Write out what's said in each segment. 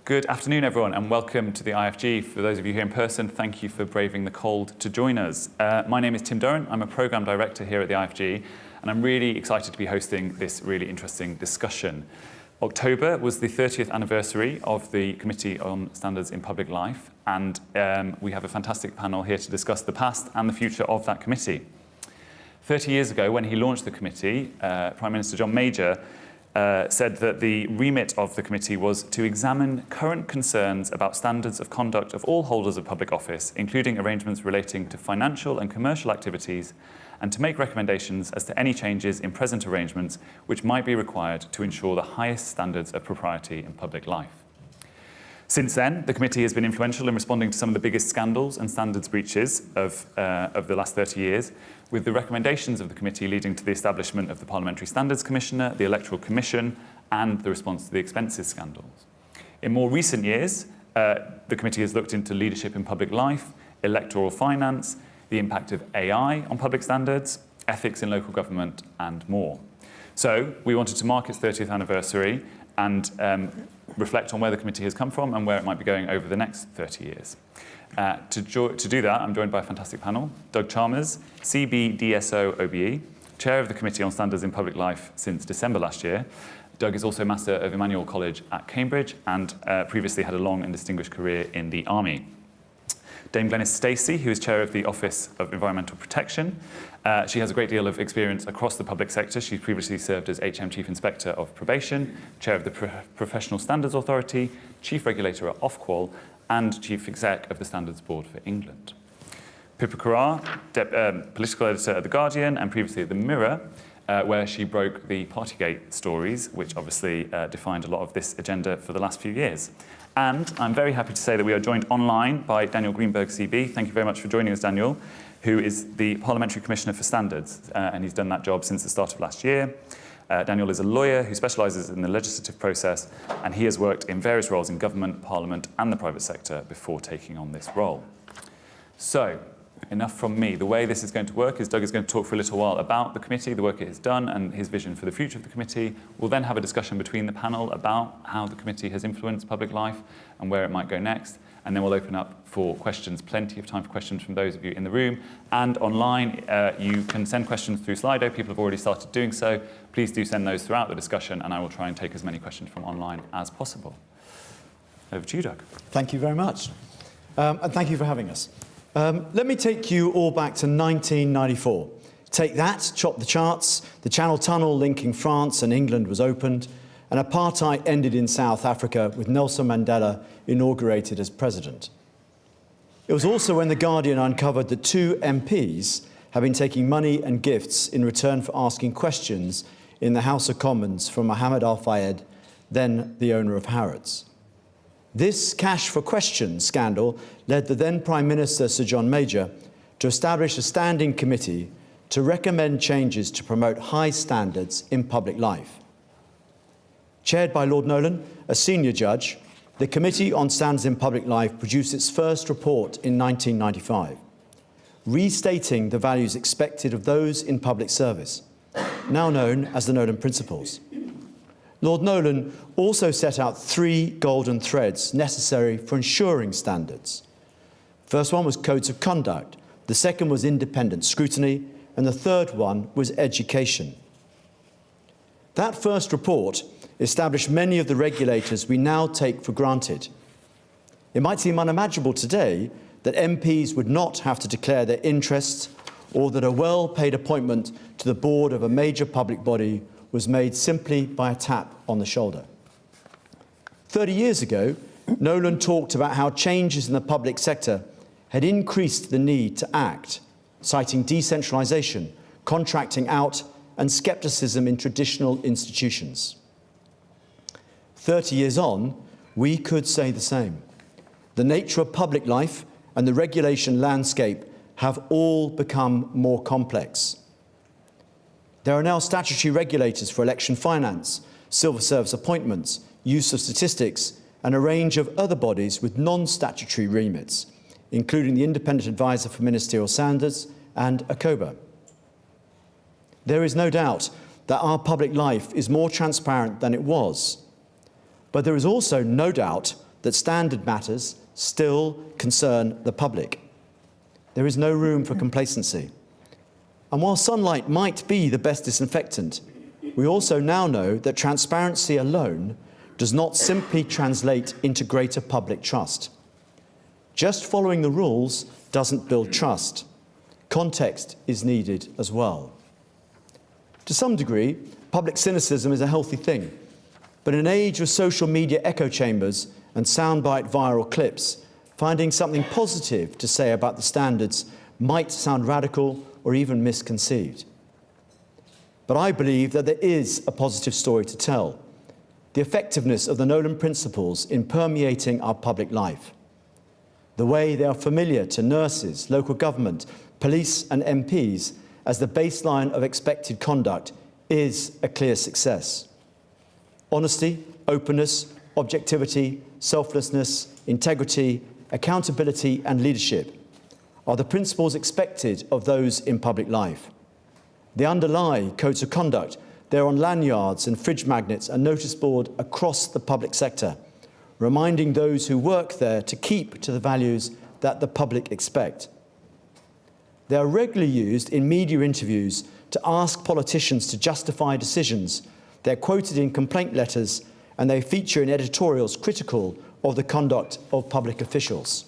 Good afternoon, everyone, and welcome to the IFG. For those of you here in person, thank you for braving the cold to join us. My name is Tim Durrant. I'm a Programme Director here at the IFG, and I'm really excited to be hosting this really interesting discussion. October was the 30th anniversary of the Committee on Standards in Public Life, and we have a fantastic panel here to discuss the past and the future of that committee. 30 years ago, when he launched the committee, Prime Minister John Major said that the remit of the committee was to examine current concerns about standards of conduct of all holders of public office, including arrangements relating to financial and commercial activities, and to make recommendations as to any changes in present arrangements which might be required to ensure the highest standards of propriety in public life. Since then, the committee has been influential in responding to some of the biggest scandals and standards breaches of the last 30 years, with the recommendations of the committee leading to the establishment of the Parliamentary Standards Commissioner, the Electoral Commission, and the response to the expenses scandals. In more recent years, the committee has looked into leadership in public life, electoral finance, the impact of AI on public standards, ethics in local government, and more. So we wanted to mark its 30th anniversary and reflect on where the committee has come from and where it might be going over the next 30 years. To do that, I'm joined by a fantastic panel. Doug Chalmers, CBDSO OBE, Chair of the Committee on Standards in Public Life since December last year. Doug is also Master of Emmanuel College at Cambridge and previously had a long and distinguished career in the Army. Dame Glenys Stacey, who is Chair of the Office of Environmental Protection. She has a great deal of experience across the public sector. She previously served as HM Chief Inspector of Probation, Chair of the Professional Standards Authority, Chief Regulator at Ofqual, and Chief Exec of the Standards Board for England. Pippa Carrar, Political Editor at The Guardian and previously at The Mirror, where she broke the Partygate stories, which obviously defined a lot of this agenda for the last few years. And I'm very happy to say that we are joined online by Daniel Greenberg CB. Thank you very much for joining us, Daniel, who is the Parliamentary Commissioner for Standards, and he's done that job since the start of last year. Daniel is a lawyer who specialises in the legislative process, and he has worked in various roles in government, parliament, and the private sector before taking on this role. So, enough from me. The way this is going to work is Doug is going to talk for a little while about the committee, the work it has done, and his vision for the future of the committee. We'll then have a discussion between the panel about how the committee has influenced public life and where it might go next. And then we'll open up for questions, plenty of time for questions from those of you in the room. And online, you can send questions through Slido. People have already started doing so. Please do send those throughout the discussion, and I will try and take as many questions from online as possible. Over to you, Doug. Thank you very much. And thank you for having us. Let me take you all back to 1994. Take that, chop the charts, the Channel Tunnel linking France and England was opened, and apartheid ended in South Africa with Nelson Mandela inaugurated as president. It was also when The Guardian uncovered that 2 MPs had been taking money and gifts in return for asking questions in the House of Commons from Mohammed Al-Fayed, then the owner of Harrods. This cash for questions scandal led the then Prime Minister, Sir John Major, to establish a standing committee to recommend changes to promote high standards in public life. Chaired by Lord Nolan, a senior judge, the Committee on Standards in Public Life produced its first report in 1995, restating the values expected of those in public service, now known as the Nolan Principles. Lord Nolan also set out 3 golden threads necessary for ensuring standards. First one was codes of conduct, the second was independent scrutiny, and the third one was education. That first report established many of the regulators we now take for granted. It might seem unimaginable today that MPs would not have to declare their interests, or that a well-paid appointment to the board of a major public body was made simply by a tap on the shoulder. 30 years ago, Nolan talked about how changes in the public sector had increased the need to act, citing decentralisation, contracting out, and scepticism in traditional institutions. 30 years on, we could say the same. The nature of public life and the regulation landscape have all become more complex. There are now statutory regulators for election finance, civil service appointments, use of statistics, and a range of other bodies with non-statutory remits, including the Independent Advisor for Ministerial Standards and ACOBA. There is no doubt that our public life is more transparent than it was. But there is also no doubt that standard matters still concern the public. There is no room for complacency. And while sunlight might be the best disinfectant, we also now know that transparency alone does not simply translate into greater public trust. Just following the rules doesn't build trust. Context is needed as well. To some degree, public cynicism is a healthy thing, but in an age of social media echo chambers and soundbite viral clips, finding something positive to say about the standards might sound radical or even misconceived. But I believe that there is a positive story to tell: the effectiveness of the Nolan Principles in permeating our public life. The way they are familiar to nurses, local government, police and MPs as the baseline of expected conduct is a clear success. Honesty, openness, objectivity, selflessness, integrity, accountability and leadership are the principles expected of those in public life. They underlie codes of conduct. They're on lanyards and fridge magnets and notice board across the public sector, reminding those who work there to keep to the values that the public expect. They are regularly used in media interviews to ask politicians to justify decisions. They're quoted in complaint letters, and they feature in editorials critical of the conduct of public officials.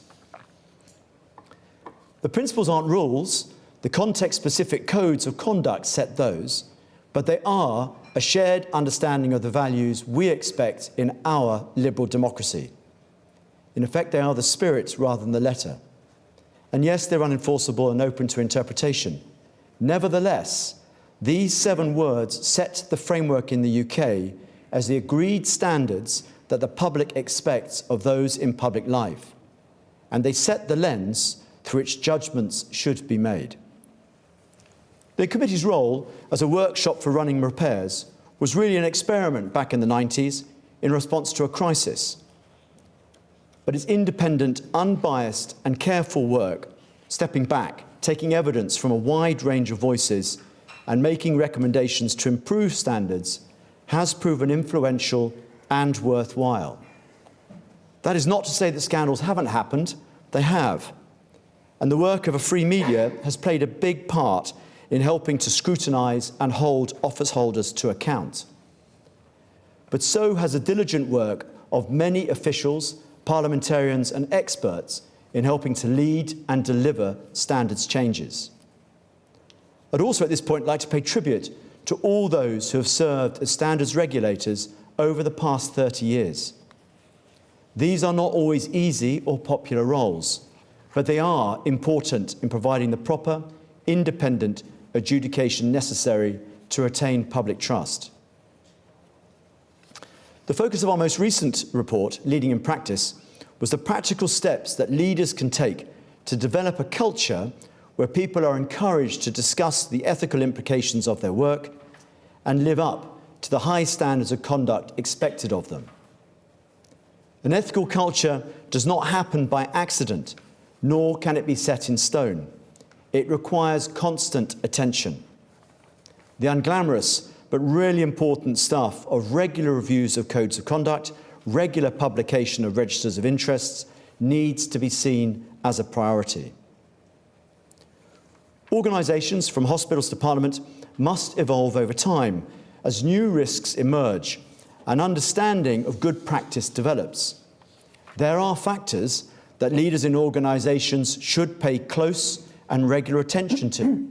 The principles aren't rules. The context-specific codes of conduct set those, but they are a shared understanding of the values we expect in our liberal democracy. In effect, they are the spirit rather than the letter. And yes, they're unenforceable and open to interpretation. Nevertheless, these 7 words set the framework in the UK as the agreed standards that the public expects of those in public life. And they set the lens through which judgments should be made. The committee's role as a workshop for running repairs was really an experiment back in the 90s in response to a crisis. But its independent, unbiased and careful work, stepping back, taking evidence from a wide range of voices and making recommendations to improve standards, has proven influential and worthwhile. That is not to say that scandals haven't happened. They have. And the work of a free media has played a big part in helping to scrutinise and hold office holders to account. But so has the diligent work of many officials, parliamentarians and experts in helping to lead and deliver standards changes. I'd also at this point like to pay tribute to all those who have served as standards regulators over the past 30 years. These are not always easy or popular roles, but they are important in providing the proper, independent adjudication necessary to retain public trust. The focus of our most recent report, Leading in Practice, was the practical steps that leaders can take to develop a culture where people are encouraged to discuss the ethical implications of their work and live up to the high standards of conduct expected of them. An ethical culture does not happen by accident, nor can it be set in stone. It requires constant attention. The unglamorous but really important stuff of regular reviews of codes of conduct, regular publication of registers of interests, needs to be seen as a priority. Organisations, from hospitals to Parliament, must evolve over time as new risks emerge and understanding of good practice develops. There are factors that leaders in organisations should pay close and regular attention to.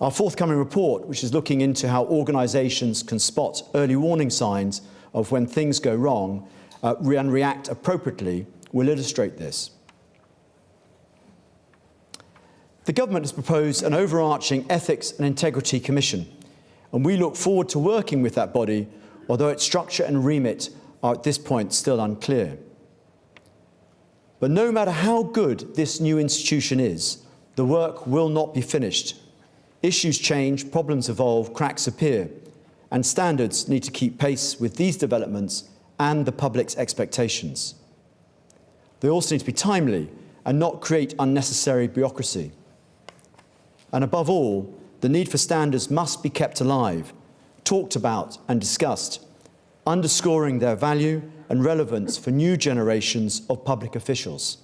Our forthcoming report, which is looking into how organisations can spot early warning signs of when things go wrong and react appropriately, will illustrate this. The government has proposed an overarching Ethics and Integrity Commission, and we look forward to working with that body, although its structure and remit are at this point still unclear. But no matter how good this new institution is, the work will not be finished. Issues change, problems evolve, cracks appear, and standards need to keep pace with these developments and the public's expectations. They also need to be timely and not create unnecessary bureaucracy. And above all, the need for standards must be kept alive, talked about and discussed, underscoring their value and relevance for new generations of public officials.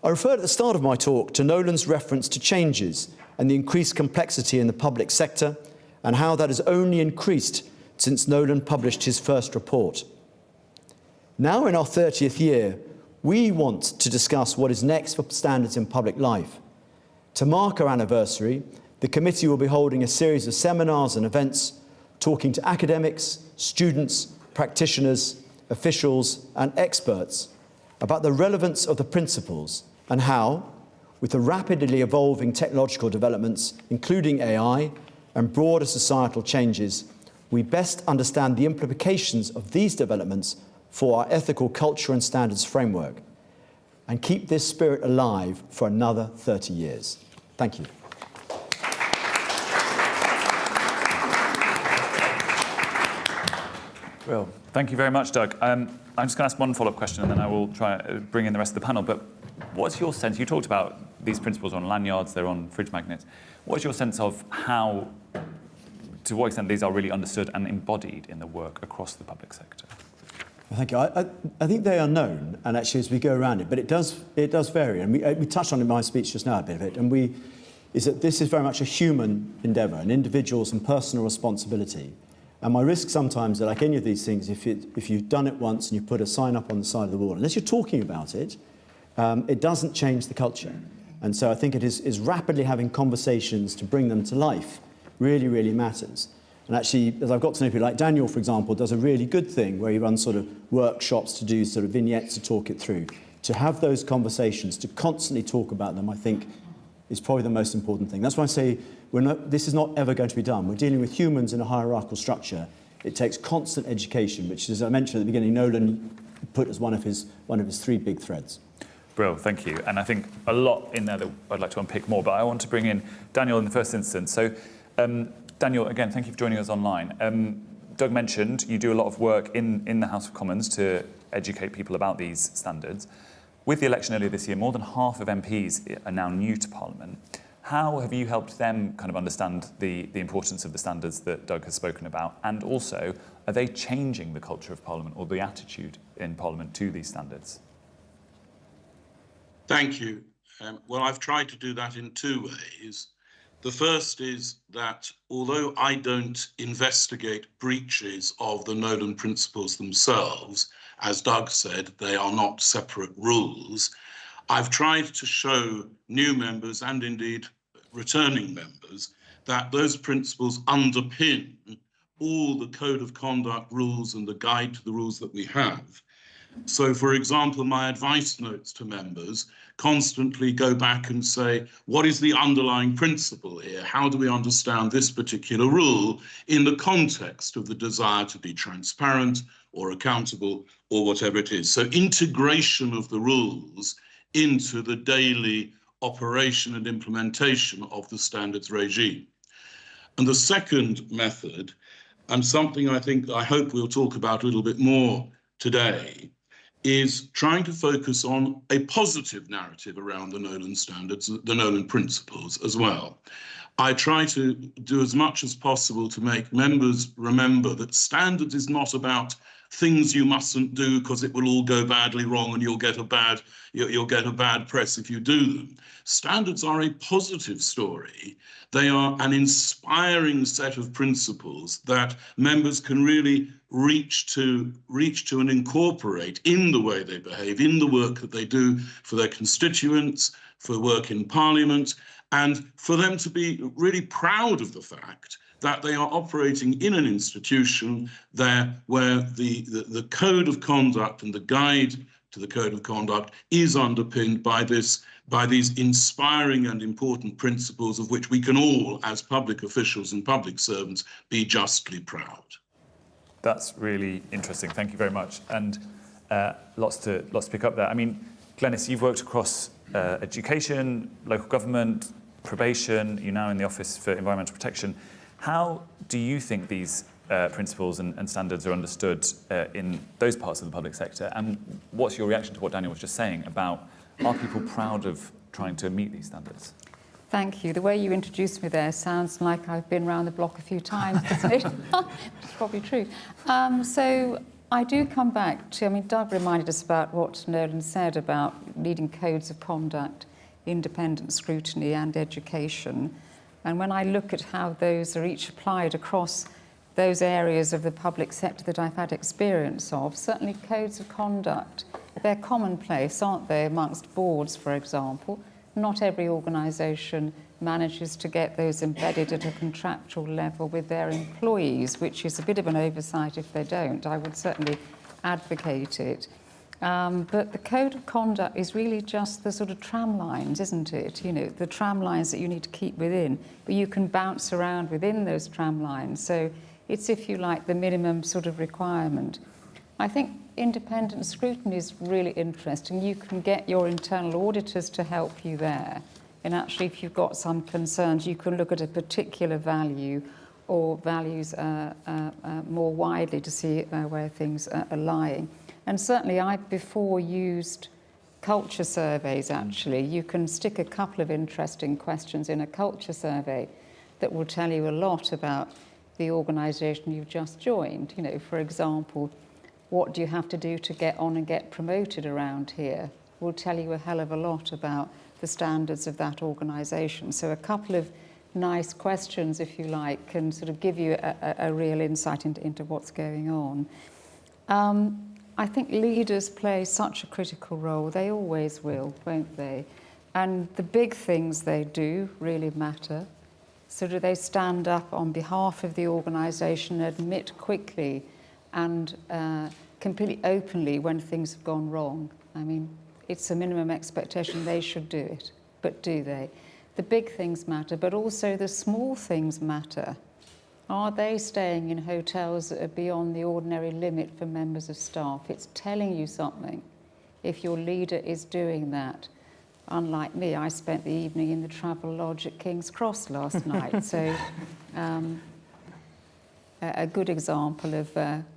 I referred at the start of my talk to Nolan's reference to changes and the increased complexity in the public sector, and how that has only increased since Nolan published his first report. Now in our 30th year, we want to discuss what is next for standards in public life. To mark our anniversary, the committee will be holding a series of seminars and events, talking to academics, students, practitioners, officials, and experts about the relevance of the principles and how, with the rapidly evolving technological developments, including AI and broader societal changes, we best understand the implications of these developments for our ethical culture and standards framework, and keep this spirit alive for another 30 years. Thank you. Well, thank you very much, Doug. I'm just going to ask one follow-up question, and then I will try and bring in the rest of the panel. But what's your sense? You talked about these principles on lanyards, they're on fridge magnets. What's your sense of how, to what extent these are really understood and embodied in the work across the public sector? Thank you. I think they are known, and actually as we go around it, but it does vary. And we touched on it in my speech just now a bit of it, and is that this is very much a human endeavour, an individual's and personal responsibility. And my risk sometimes, that like any of these things, if you've done it once and you put a sign up on the side of the wall, unless you're talking about it, it doesn't change the culture. And so I think it is rapidly having conversations to bring them to life really, really matters. And actually, as I've got to know people, like Daniel, for example, does a really good thing where he runs sort of workshops to do sort of vignettes to talk it through. To have those conversations, to constantly talk about them, I think, is probably the most important thing. That's why I say this is not ever going to be done. We're dealing with humans in a hierarchical structure. It takes constant education, which, as I mentioned at the beginning, Nolan put as one of his three big threads. Brill, thank you. And I think a lot in there that I'd like to unpick more, but I want to bring in Daniel in the first instance. So, Daniel, again, thank you for joining us online. Doug mentioned you do a lot of work in the House of Commons to educate people about these standards. With the election earlier this year, more than half of MPs are now new to Parliament. How have you helped them kind of understand the importance of the standards that Doug has spoken about? And also, are they changing the culture of Parliament or the attitude in Parliament to these standards? Thank you. Well, I've tried to do that in two ways. The first is that although I don't investigate breaches of the Nolan Principles themselves, as Doug said, they are not separate rules, I've tried to show new members and indeed returning members that those principles underpin all the code of conduct rules and the guide to the rules that we have. So, for example, my advice notes to members constantly go back and say, what is the underlying principle here? How do we understand this particular rule in the context of the desire to be transparent or accountable or whatever it is? So integration of the rules into the daily operation and implementation of the standards regime. And the second method, and something I hope we'll talk about a little bit more today, is trying to focus on a positive narrative around the Nolan standards, the Nolan principles as well. I try to do as much as possible to make members remember that standards is not about things you mustn't do because it will all go badly wrong and you'll get a bad press if you do them. Standards are a positive story. They are an inspiring set of principles that members can really reach to and incorporate in the way they behave, in the work that they do for their constituents, for work in Parliament, and for them to be really proud of the fact that they are operating in an institution there where the code of conduct and the guide to the code of conduct is underpinned by these inspiring and important principles of which we can all, as public officials and public servants, be justly proud. That's really interesting. Thank you very much. And lots to pick up there. I mean, Glenys, you've worked across education, local government, probation. You're now in the Office for Environmental Protection. How do you think these principles and standards are understood in those parts of the public sector? And what's your reaction to what Daniel was just saying about, are people proud of trying to meet these standards? Thank you. The way you introduced me there sounds like I've been around the block a few times, doesn't it? It's probably true. So I do come back to, Doug reminded us about what Nolan said about needing codes of conduct, independent scrutiny and education. And when I look at how those are each applied across those areas of the public sector that I've had experience of, certainly codes of conduct, they're commonplace, aren't they, amongst boards, for example. Not every organisation manages to get those embedded at a contractual level with their employees, which is a bit of an oversight if they don't. I would certainly advocate it. But the code of conduct is really just the sort of tram lines, isn't it? You know, the tram lines that you need to keep within, but you can bounce around within those tram lines. So it's, if you like, the minimum sort of requirement. I think independent scrutiny is really interesting. You can get your internal auditors to help you there. And actually, if you've got some concerns, you can look at a particular value or values more widely to see where things are lying. And certainly, I've before used culture surveys, actually. You can stick a couple of interesting questions in a culture survey that will tell you a lot about the organisation you've just joined. You know, for example, what do you have to do to get on and get promoted around here? Will tell you a hell of a lot about the standards of that organisation. So a couple of nice questions, if you like, can sort of give you a real insight into what's going on. I think leaders play such a critical role. They always will, won't they? And the big things they do really matter. So do they stand up on behalf of the organisation, admit quickly and completely openly when things have gone wrong? I mean, it's a minimum expectation they should do it, but do they? The big things matter, but also the small things matter. Are they staying in hotels that are beyond the ordinary limit for members of staff? It's telling you something if your leader is doing that. Unlike me, I spent the evening in the Travel Lodge at King's Cross last night, so a good example of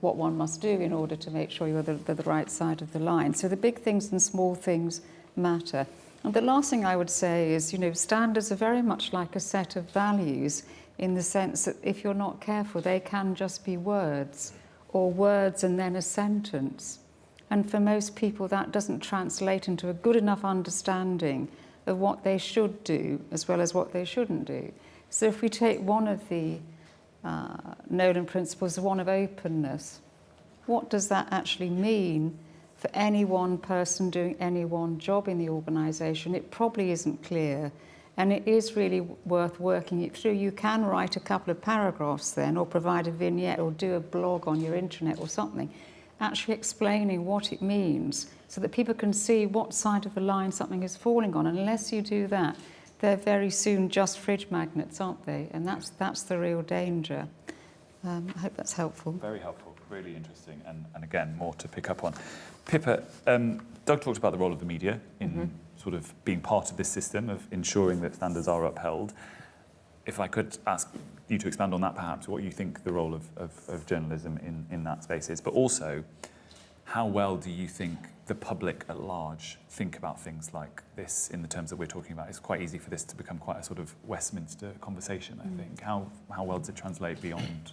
what one must do in order to make sure you're the right side of the line. So the big things and small things matter. And the last thing I would say is, you know, standards are very much like a set of values in the sense that if you're not careful, they can just be words, or words and then a sentence. And for most people, that doesn't translate into a good enough understanding of what they should do as well as what they shouldn't do. So if we take one of the Nolan Principles, the one of openness, what does that actually mean for any one person doing any one job in the organisation? It probably isn't clear, and it is really worth working it through. You can write a couple of paragraphs then, or provide a vignette, or do a blog on your intranet or something, actually explaining what it means so that people can see what side of the line something is falling on. And unless you do that, they're very soon just fridge magnets, aren't they? And that's the real danger. I hope that's helpful. Very helpful, really interesting, and again, more to pick up on. Pippa, Doug talked about the role of the media in sort of being part of this system of ensuring that standards are upheld. If I could ask you to expand on that, perhaps, what you think the role of journalism in that space is, but also how well do you think the public at large think about things like this in the terms that we're talking about? It's quite easy for this to become quite a sort of Westminster conversation, I think. How well does it translate beyond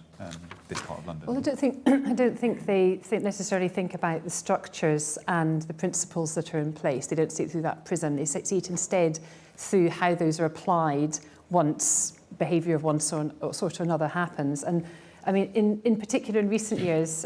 this part of London? Well, I don't think they necessarily think about the structures and the principles that are in place. They don't see it through that prism. They see it instead through how those are applied once behaviour of one sort or another happens. And I mean, in particular, in recent years,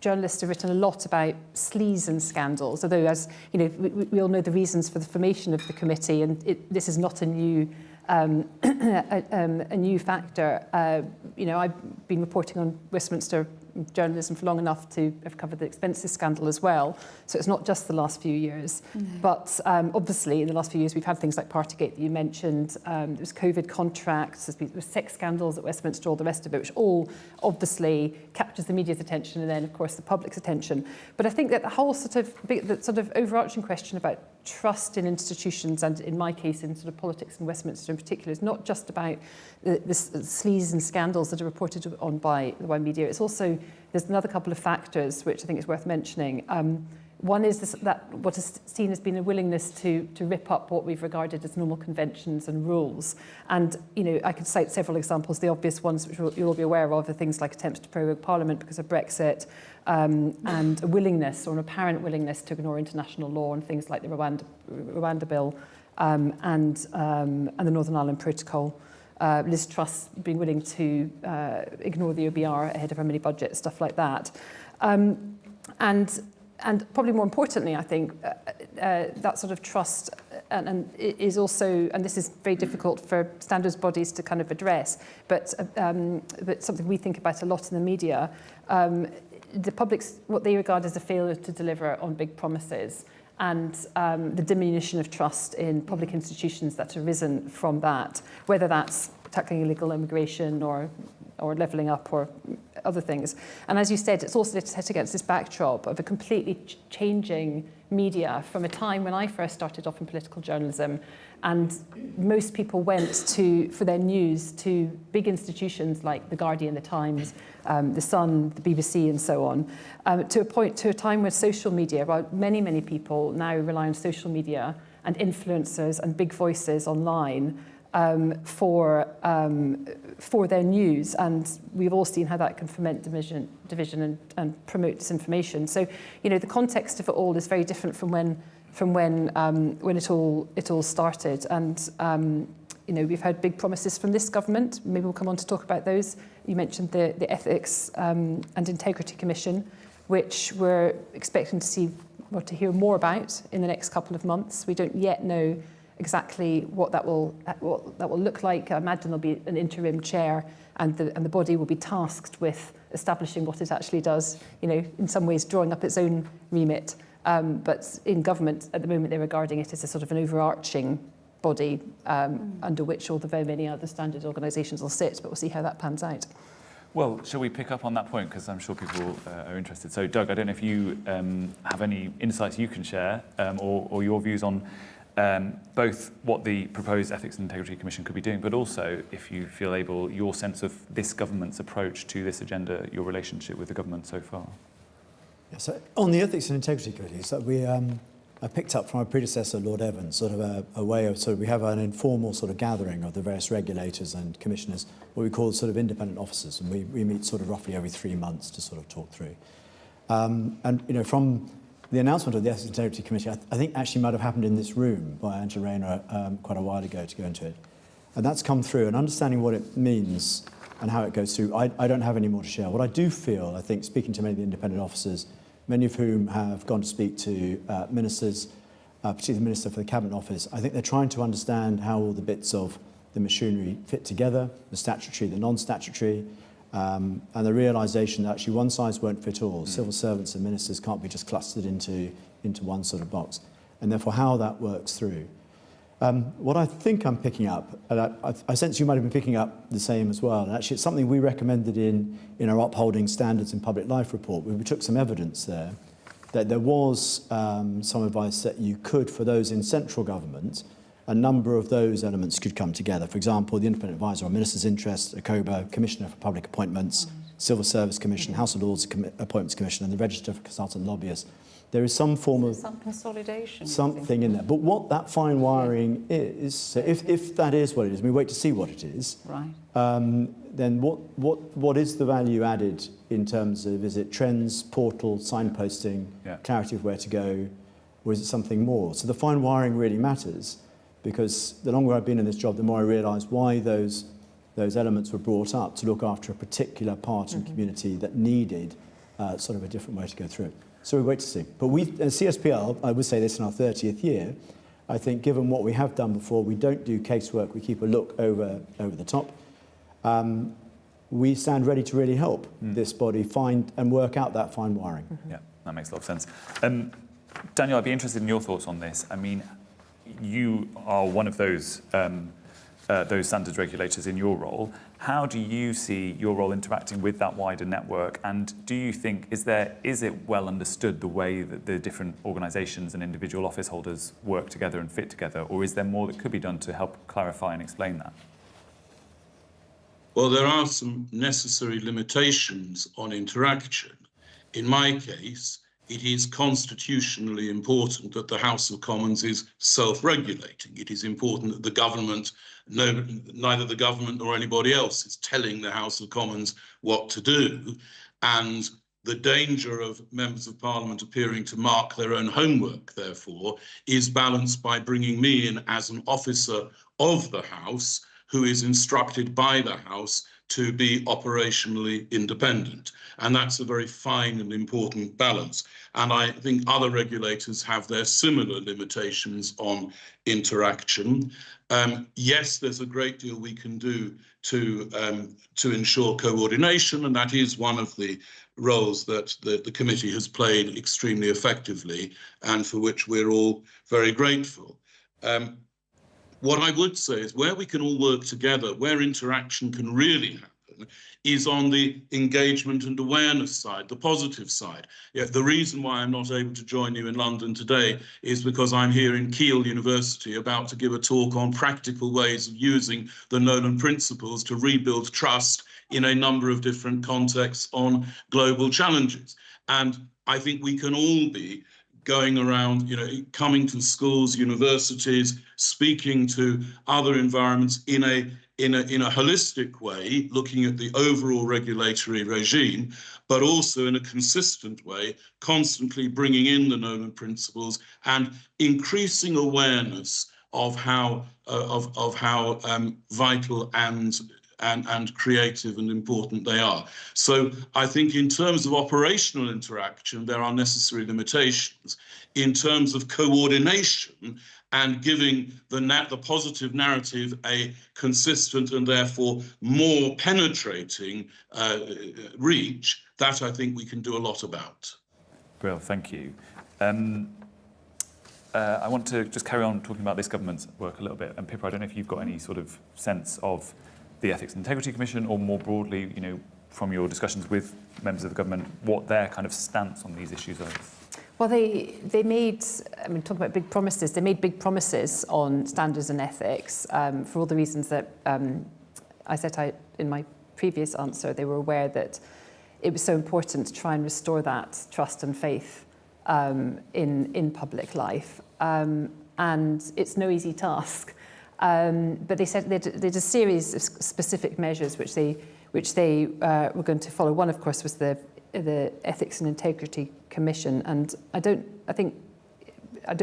journalists have written a lot about sleaze and scandals, although, as you know, we all know the reasons for the formation of the committee, and this is not a new a new factor. You know, I've been reporting on Westminster journalism for long enough to have covered the expenses scandal as well, so it's not just the last few years. But obviously in the last few years we've had things like Partygate that you mentioned, there's COVID contracts, there's sex scandals at Westminster, all the rest of it, which all obviously captures the media's attention and then of course the public's attention. But I think that the whole sort of overarching question about trust in institutions, and in my case in sort of politics in Westminster in particular, is not just about the sleaze and scandals that are reported on by media. It's also, there's another couple of factors which I think is worth mentioning. One is that what is seen as being a willingness to rip up what we've regarded as normal conventions and rules. And, I could cite several examples. The obvious ones, which you'll all be aware of, are things like attempts to prorogue Parliament because of Brexit, and a willingness, or an apparent willingness, to ignore international law and things like the Rwanda Bill and the Northern Ireland Protocol. Liz Truss being willing to ignore the OBR ahead of her mini-budget, stuff like that. And probably more importantly, I think, that sort of trust and is also, and this is very difficult for standards bodies to kind of address, but something we think about a lot in the media, the public's, what they regard as a failure to deliver on big promises, and the diminution of trust in public institutions that's arisen from that, whether that's tackling illegal immigration or levelling up or other things. And as you said, it's also set against this backdrop of a completely changing media from a time when I first started off in political journalism, and most people went for their news to big institutions like The Guardian, The Times, The Sun, the BBC and so on, to a time where social media, well, many people now rely on social media and influencers and big voices online for their news, and we've all seen how that can foment division and promote disinformation. So, the context of it all is very different from when it all started. And we've heard big promises from this government. Maybe we'll come on to talk about those. You mentioned the Ethics and Integrity Commission, which we're expecting to see or to hear more about in the next couple of months. We don't yet know exactly what that will look like. I imagine there'll be an interim chair, and the body will be tasked with establishing what it actually does. In some ways, drawing up its own remit. But in government at the moment, they're regarding it as a sort of an overarching body under which all the very many other standard organisations will sit. But we'll see how that pans out. Well, shall we pick up on that point? Because I'm sure people are interested. So, Doug, I don't know if you have any insights you can share or your views on both what the proposed Ethics and Integrity Commission could be doing, but also, if you feel able, your sense of this government's approach to this agenda, your relationship with the government so far. Yeah, so on the Ethics and Integrity Committee, so I picked up from my predecessor, Lord Evans, sort of a way of we have an informal sort of gathering of the various regulators and commissioners, what we call sort of independent officers, and we meet sort of roughly every 3 months to sort of talk through. And from the announcement of the Ethics and Integrity Committee, I think actually might have happened in this room by Angela Rayner quite a while ago, to go into it. And that's come through, and understanding what it means and how it goes through, I don't have any more to share. What I do feel, I think, speaking to many of the independent officers, many of whom have gone to speak to ministers, particularly the Minister for the Cabinet Office, I think they're trying to understand how all the bits of the machinery fit together, the statutory, the non-statutory, and the realisation that actually one size won't fit all. Civil servants and ministers can't be just clustered into one sort of box, and therefore how that works through. What I think I'm picking up, and I sense you might have been picking up the same as well, and actually it's something we recommended in our Upholding Standards in Public Life report, where we took some evidence there, that there was some advice that you could, for those in central government, a number of those elements could come together. For example, the Independent Advisor on Ministers' Interests, ACOBA, Commissioner for Public Appointments, Civil Service Commission, House of Lords Appointments Commission, and the Register for Consultant Lobbyists. There is some form of some consolidation, something in there. But what that fine wiring is, so if that is what it is, we wait to see what it is. Right. Then what is the value added in terms of, is it trends, portal, signposting, clarity of where to go, or is it something more? So the fine wiring really matters, because the longer I've been in this job, the more I realise why those elements were brought up to look after a particular part and community that needed sort of a different way to go through it. So we wait to see. But we, as CSPL, I would say this in our 30th year, I think given what we have done before, we don't do casework, we keep a look over the top. We stand ready to really help this body find and work out that fine wiring. Yeah, that makes a lot of sense. Daniel, I'd be interested in your thoughts on this. I mean, you are one of those standards regulators in your role. How do you see your role interacting with that wider network? And do you think, is it well understood the way that the different organisations and individual office holders work together and fit together? Or is there more that could be done to help clarify and explain that? Well, there are some necessary limitations on interaction. In my case, it is constitutionally important that the House of Commons is self-regulating. It is important that the government, neither the government nor anybody else is telling the House of Commons what to do. And the danger of members of Parliament appearing to mark their own homework, therefore, is balanced by bringing me in as an officer of the House who is instructed by the House to be operationally independent. And that's a very fine and important balance. And I think other regulators have their similar limitations on interaction. Yes, there's a great deal we can do to ensure coordination, and that is one of the roles that the committee has played extremely effectively and for which we're all very grateful. What I would say is where we can all work together, where interaction can really happen, is on the engagement and awareness side, the positive side. Yeah, the reason why I'm not able to join you in London today is because I'm here in Keele University about to give a talk on practical ways of using the Nolan Principles to rebuild trust in a number of different contexts on global challenges. And I think we can all be going around, coming to schools, universities, speaking to other environments in a holistic way, looking at the overall regulatory regime, but also in a consistent way, constantly bringing in the Nolan Principles and increasing awareness of how vital and creative and important they are. So I think in terms of operational interaction, there are necessary limitations. In terms of coordination and giving the positive narrative a consistent and therefore more penetrating reach, that I think we can do a lot about. Brill, thank you. I want to just carry on talking about this government's work a little bit. And Pippa, I don't know if you've got any sort of sense of the Ethics and Integrity Commission, or more broadly, from your discussions with members of the government, what their kind of stance on these issues are. Well, they made, talking about big promises, they made big promises on standards and ethics for all the reasons that I set out in my previous answer. They were aware that it was so important to try and restore that trust and faith in public life. And it's no easy task. But they said they did a series of specific measures which they were going to follow. One, of course, was the Ethics and Integrity Commission, and I don't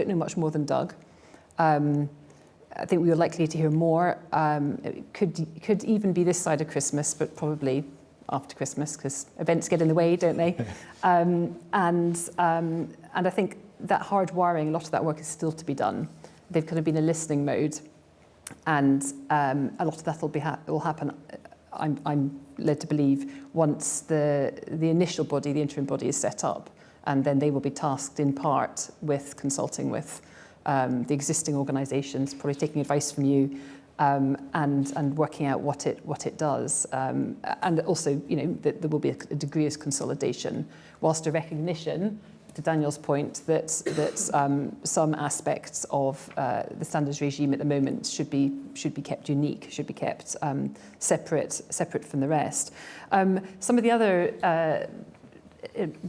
know much more than Doug. I think we were likely to hear more. It could even be this side of Christmas, but probably after Christmas, because events get in the way, don't they? And I think that hard wiring, a lot of that work is still to be done. They've kind of been in listening mode. And a lot of that will happen, I'm led to believe, once the initial body, the interim body, is set up, and then they will be tasked in part with consulting with the existing organisations, probably taking advice from you, and working out what it does, and also that there will be a degree of consolidation, whilst a recognition, to Daniel's point, that some aspects of the standards regime at the moment should be kept unique, should be kept separate from the rest. Some of the other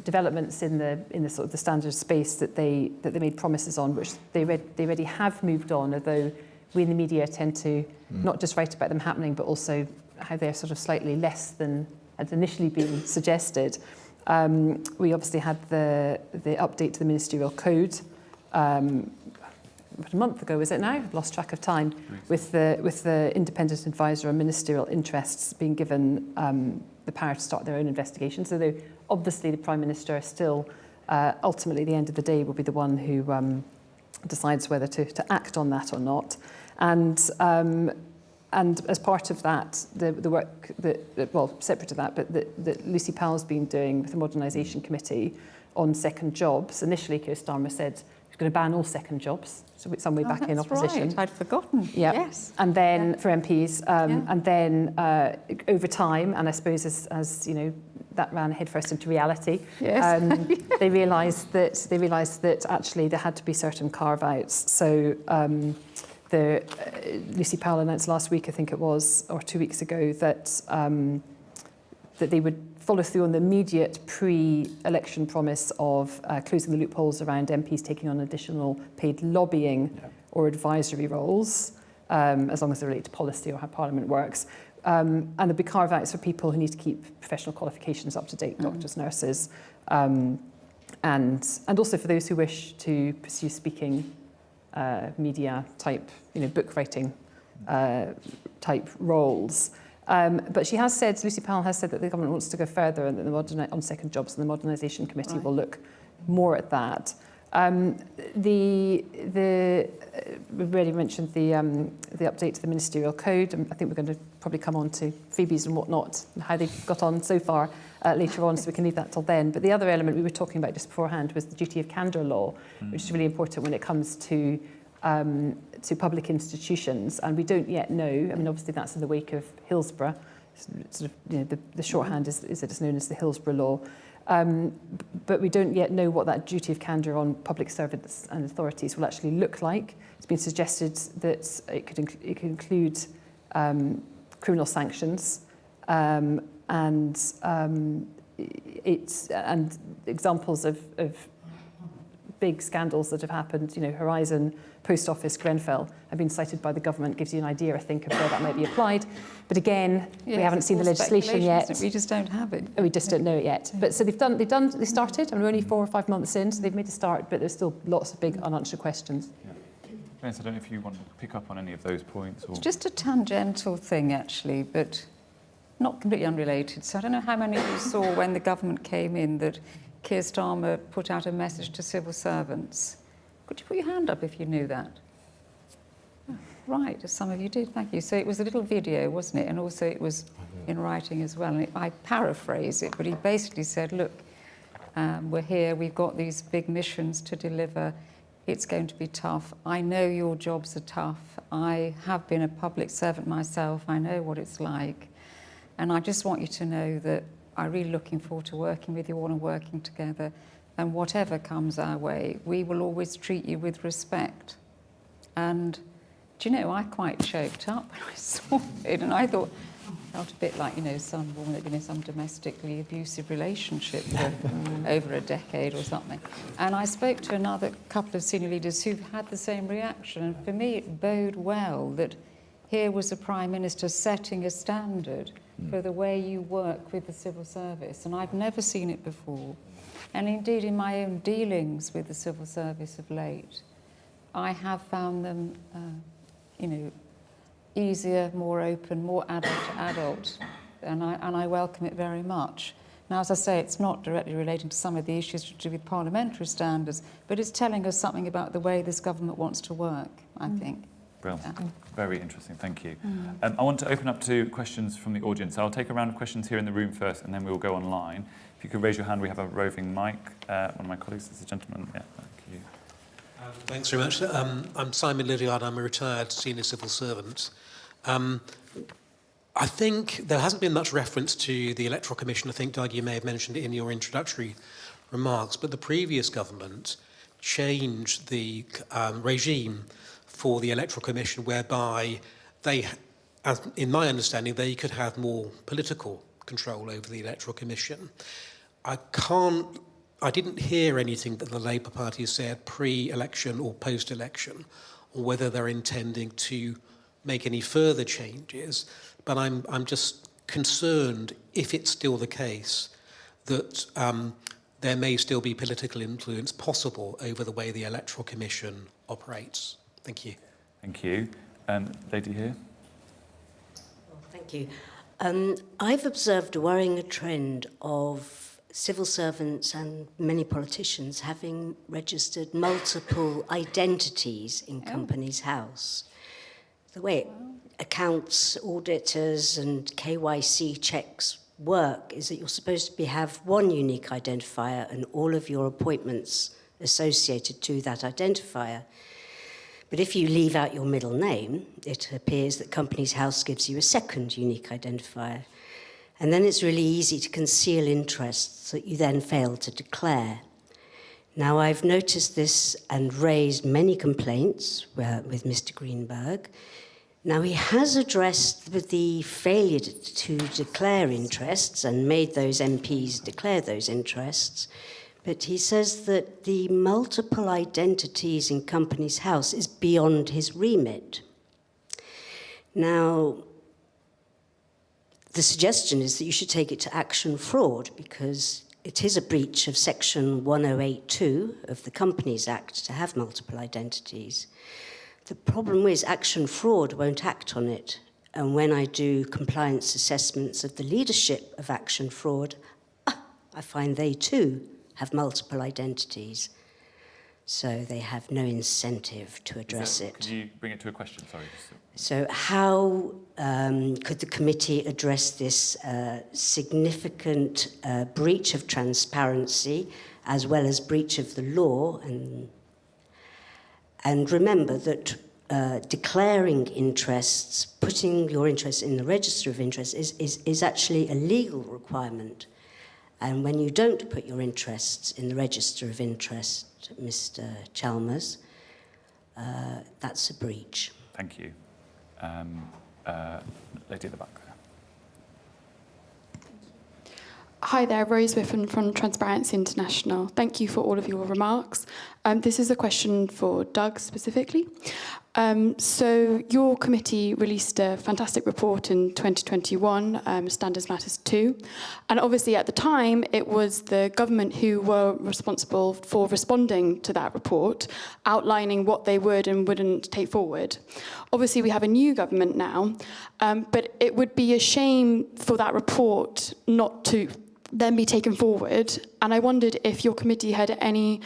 developments in the sort of the standards space that they made promises on, which they already have moved on, although we in the media tend to not just write about them happening, but also how they're sort of slightly less than had initially been suggested. We obviously had the update to the ministerial code about a month ago, is it now? I've lost track of time. With the independent advisor on ministerial interests being given the power to start their own investigation. So obviously the Prime Minister still, ultimately at the end of the day, will be the one who decides whether to act on that or not. And as part of that, the work separate to that, but that Lucy Powell's been doing with the Modernisation Committee on second jobs. Initially, Keir Starmer said he was going to ban all second jobs, so it's some way back in opposition. Right. I'd forgotten. Yeah. Yes. And then for MPs, and then over time, and I suppose as that ran headfirst into reality. Yes. They realised that actually there had to be certain carve-outs. So. Lucy Powell announced last week, I think it was, or 2 weeks ago, that they would follow through on the immediate pre-election promise of closing the loopholes around MPs taking on additional paid lobbying or advisory roles, as long as they relate to policy or how Parliament works. And there'll be carve-outs for people who need to keep professional qualifications up to date, doctors, nurses, and also for those who wish to pursue speaking, media type, book writing type roles. But she has said, Lucy Powell has said that the government wants to go further and that on second jobs, and the Modernisation Committee will look more at that. We've already mentioned the update to the ministerial code, and I think we're going to probably come on to Phoebe's and whatnot, and how they've got on so far later on, so we can leave that till then. But the other element we were talking about just beforehand was the duty of candour law, which is really important when it comes to public institutions, and we don't yet know. I mean, obviously that's in the wake of Hillsborough. Sort of, the shorthand is that it's known as the Hillsborough Law. But we don't yet know what that duty of candour on public servants and authorities will actually look like. It's been suggested that it could include criminal sanctions and examples of big scandals that have happened. Horizon, Post Office, Grenfell have been cited by the government. Gives you an idea, I think, of where that might be applied. But again, we haven't seen the legislation yet. We just don't have it. We just don't know it yet. But so they started, and we're only 4 or 5 months in, so they've made a start, but there's still lots of big unanswered questions. Vince, I don't know if you want to pick up on any of those points. Or... It's just a tangential thing, actually, but not completely unrelated. So I don't know how many of you saw when the government came in that Keir Starmer put out a message to civil servants. Could you put your hand up if you knew that? Oh, right, some of you did, thank you. So it was a little video, wasn't it? And also it was in writing as well. And I paraphrase it, but he basically said, look, we're here, we've got these big missions to deliver. It's going to be tough. I know your jobs are tough. I have been a public servant myself. I know what it's like. And I just want you to know that I'm really looking forward to working with you all and working together. And whatever comes our way, we will always treat you with respect. And do you know, I quite choked up when I saw it, and I thought, felt a bit like, some woman that had been in some domestically abusive relationship for over a decade or something. And I spoke to another couple of senior leaders who've had the same reaction. And for me, it bode well that here was a Prime Minister setting a standard for the way you work with the civil service. And I've never seen it before. And indeed, in my own dealings with the civil service of late, I have found them, easier, more open, more adult to adult, and I welcome it very much. Now, as I say, it's not directly relating to some of the issues to do with parliamentary standards, but it's telling us something about the way this government wants to work, I think. Brilliant. Yeah. Very interesting, thank you. I want to open up to questions from the audience. So I'll take a round of questions here in the room first, and then we'll go online. If you could raise your hand, we have a roving mic. One of my colleagues is a gentleman. Yeah, thank you. Thanks very much. I'm Simon Lydiard. I'm a retired senior civil servant. I think there hasn't been much reference to the Electoral Commission. I think, Doug, you may have mentioned it in your introductory remarks, but the previous government changed the regime for the Electoral Commission, whereby they, as in my understanding, they could have more political control over the Electoral Commission. I didn't hear anything that the Labour Party said pre-election or post-election, or whether they're intending to make any further changes. But I'm just concerned, if it's still the case, that there may still be political influence possible over the way the Electoral Commission operates. Thank you. Thank you. Lady here. Well, thank you. I've observed a worrying trend of civil servants and many politicians having registered multiple identities in Companies House. The way accounts, auditors and KYC checks work is that you're supposed to have one unique identifier and all of your appointments associated to that identifier. But if you leave out your middle name, it appears that Companies House gives you a second unique identifier. And then it's really easy to conceal interests that you then fail to declare. Now, I've noticed this and raised many complaints with Mr. Greenberg. Now, he has addressed the failure to declare interests and made those MPs declare those interests, but he says that the multiple identities in Companies House is beyond his remit. Now, the suggestion is that you should take it to action fraud, because it is a breach of Section 1082 of the Companies Act to have multiple identities. The problem is action fraud won't act on it. And when I do compliance assessments of the leadership of action fraud, I find they too have multiple identities. So they have no incentive to address it. Could you bring it to a question? Sorry. So how could the committee address this significant breach of transparency as well as breach of the law? And remember that declaring interests, putting your interests in the register of interests is actually a legal requirement. And when you don't put your interests in the register of interest, Mr. Chalmers, that's a breach. Thank you. Lady at the back there. Hi there, Rose Whiffen from Transparency International. Thank you for all of your remarks. This is a question for Doug specifically. So your committee released a fantastic report in 2021, Standards Matters 2. And obviously at the time, it was the government who were responsible for responding to that report, outlining what they would and wouldn't take forward. Obviously, we have a new government now, but it would be a shame for that report not to then be taken forward. And I wondered if your committee had any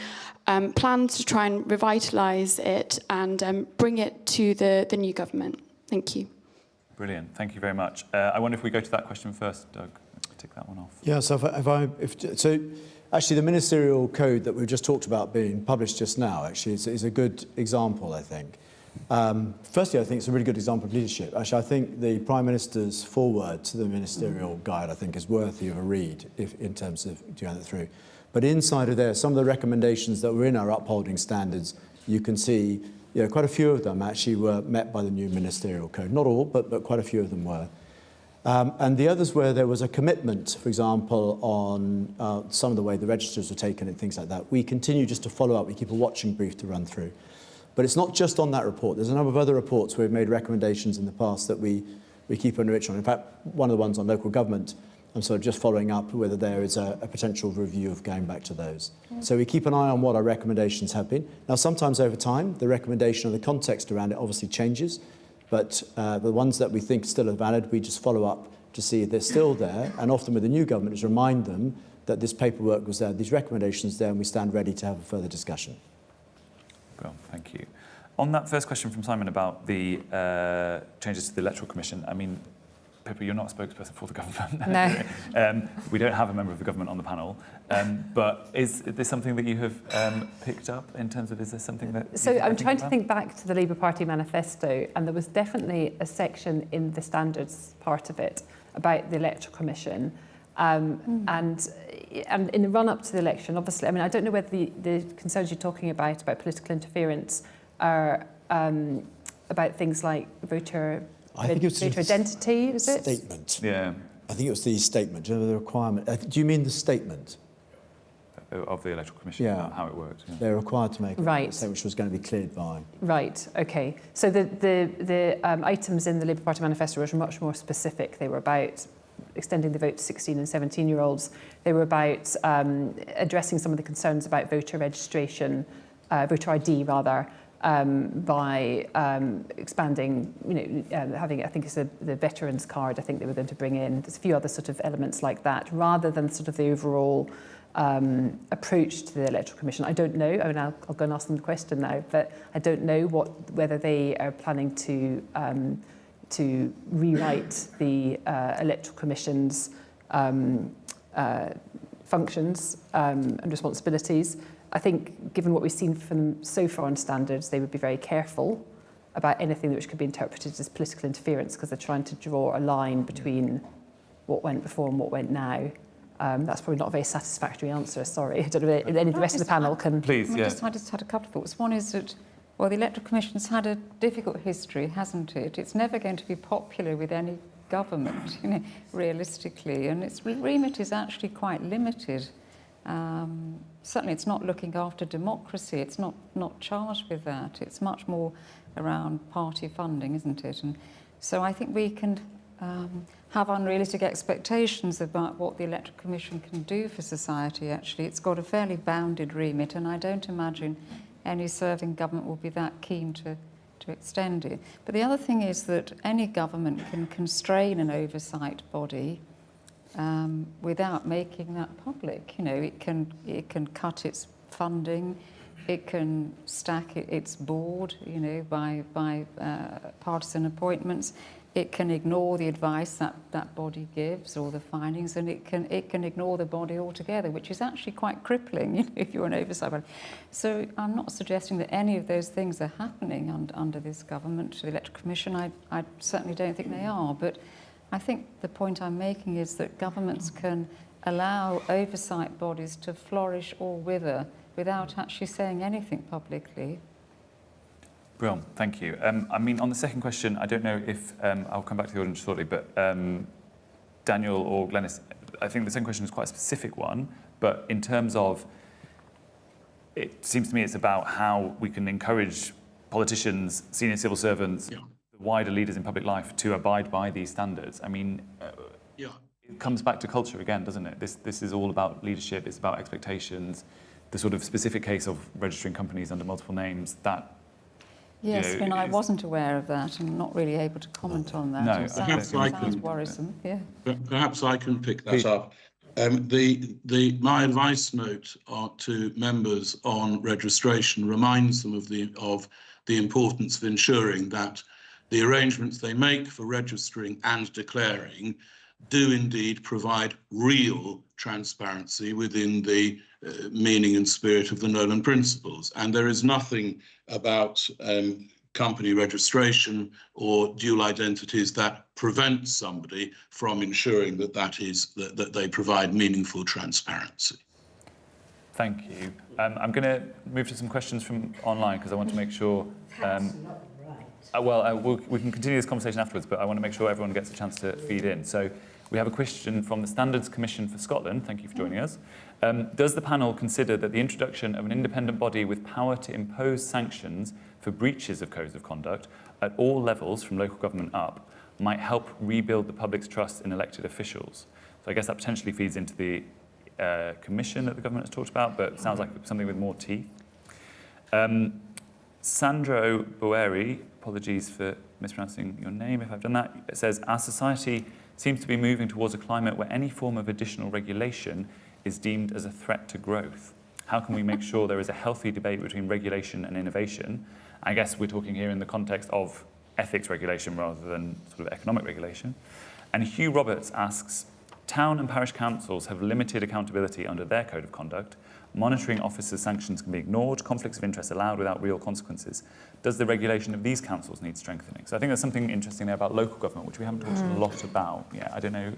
plans to try and revitalise it and bring it to the new government. Thank you. Brilliant. Thank you very much. I wonder if we go to that question first, Doug. Tick that one off. Yeah, so so actually the ministerial code that we've just talked about being published just now actually is a good example, I think. Firstly, I think it's a really good example of leadership. Actually, I think the Prime Minister's foreword to the ministerial guide, I think, is worthy of a read in terms of doing it through. But inside of there, some of the recommendations that were in our upholding standards, you can see, quite a few of them actually were met by the new ministerial code. Not all, but quite a few of them were. And the others where there was a commitment, for example, on some of the way the registers were taken and things like that, we continue just to follow up. We keep a watching brief to run through. But it's not just on that report. There's a number of other reports where we've made recommendations in the past that we keep enriched on. In fact, one of the ones on local government, I'm sort of just following up whether there is a potential review of going back to those. So we keep an eye on what our recommendations have been. Now, sometimes over time, the recommendation and the context around it obviously changes, but the ones that we think still are valid, we just follow up to see if they're still there. And often with the new government is remind them that this paperwork was there, these recommendations there, and we stand ready to have a further discussion. Well, thank you. On that first question from Simon about the changes to the Electoral Commission, I mean, Pippa, you're not a spokesperson for the government. No. We don't have a member of the government on the panel. But is this something that you have picked up in terms of, is this something that... So I'm trying to think back to the Labour Party manifesto, and there was definitely a section in the standards part of it about the Electoral Commission. And in the run-up to the election, obviously, I mean, I don't know whether the concerns you're talking about political interference are about things like voter identity, is it? Statement. Yeah. I think it was the statement, the requirement. Do you mean the statement? Of the Electoral Commission, Yeah. how it works. Yeah. They're required to make Right. a statement which was going to be cleared by. Right, okay. So the items in the Labour Party manifesto were much more specific. They were about extending the vote to 16 and 17-year-olds. They were about addressing some of the concerns about voter registration, voter ID rather, by expanding, having, I think it's the veterans card, I think they were going to bring in. There's a few other sort of elements like that, rather than sort of the overall approach to the Electoral Commission. I don't know, I mean, I'll go and ask them the question now, but I don't know whether they are planning to rewrite the Electoral Commission's functions and responsibilities. I think, given what we've seen from them so far on standards, they would be very careful about anything which could be interpreted as political interference, because they're trying to draw a line between what went before and what went now. That's probably not a very satisfactory answer, sorry. I don't know if any of the rest of the panel can... Please, yeah. I just had a couple of thoughts. One is that Well, the Electoral Commission's had a difficult history, hasn't it? It's never going to be popular with any government, realistically, and its remit is actually quite limited. Certainly it's not looking after democracy, it's not charged with that. It's much more around party funding, isn't it? And so I think we can have unrealistic expectations about what the Electoral Commission can do for society, actually. It's got a fairly bounded remit, and I don't imagine any serving government will be that keen to extend it. But the other thing is that any government can constrain an oversight body without making that public. It can cut its funding, it can stack its board, by partisan appointments. It can ignore the advice that body gives or the findings, and it can ignore the body altogether, which is actually quite crippling if you're an oversight body. So I'm not suggesting that any of those things are happening under this government, the Electoral Commission. I certainly don't think they are, but I think the point I'm making is that governments can allow oversight bodies to flourish or wither without actually saying anything publicly. Brilliant, thank you. On the second question, I don't know if I'll come back to the audience shortly, but Daniel or Glenys, I think the second question is quite a specific one, but in terms of, it seems to me it's about how we can encourage politicians, senior civil servants, wider leaders in public life to abide by these standards. It comes back to culture again, doesn't it? This is all about leadership, it's about expectations, the sort of specific case of registering companies under multiple names, that yes, I wasn't aware of that and not really able to comment on that. No, sounds worrisome. Yeah. Perhaps I can pick that up. My advice note to members on registration reminds them of the importance of ensuring that the arrangements they make for registering and declaring do indeed provide real transparency within the meaning and spirit of the Nolan Principles. And there is nothing about company registration or dual identities that prevents somebody from ensuring that they provide meaningful transparency. Thank you. I'm going to move to some questions from online because I want to make sure. We can continue this conversation afterwards, but I want to make sure everyone gets a chance to feed in. So we have a question from the Standards Commission for Scotland. Thank you for joining us. Does the panel consider that the introduction of an independent body with power to impose sanctions for breaches of codes of conduct at all levels from local government up might help rebuild the public's trust in elected officials? So I guess that potentially feeds into the commission that the government has talked about, but it sounds like something with more teeth. Sandro Boeri, apologies for mispronouncing your name if I've done that, it says, our society seems to be moving towards a climate where any form of additional regulation is deemed as a threat to growth. How can we make sure there is a healthy debate between regulation and innovation? I guess we're talking here in the context of ethics regulation rather than sort of economic regulation. And Hugh Roberts asks, town and parish councils have limited accountability under their code of conduct. Monitoring officers' sanctions can be ignored, conflicts of interest allowed without real consequences. Does the regulation of these councils need strengthening? So I think there's something interesting there about local government, which we haven't talked a lot about. Yeah, I don't know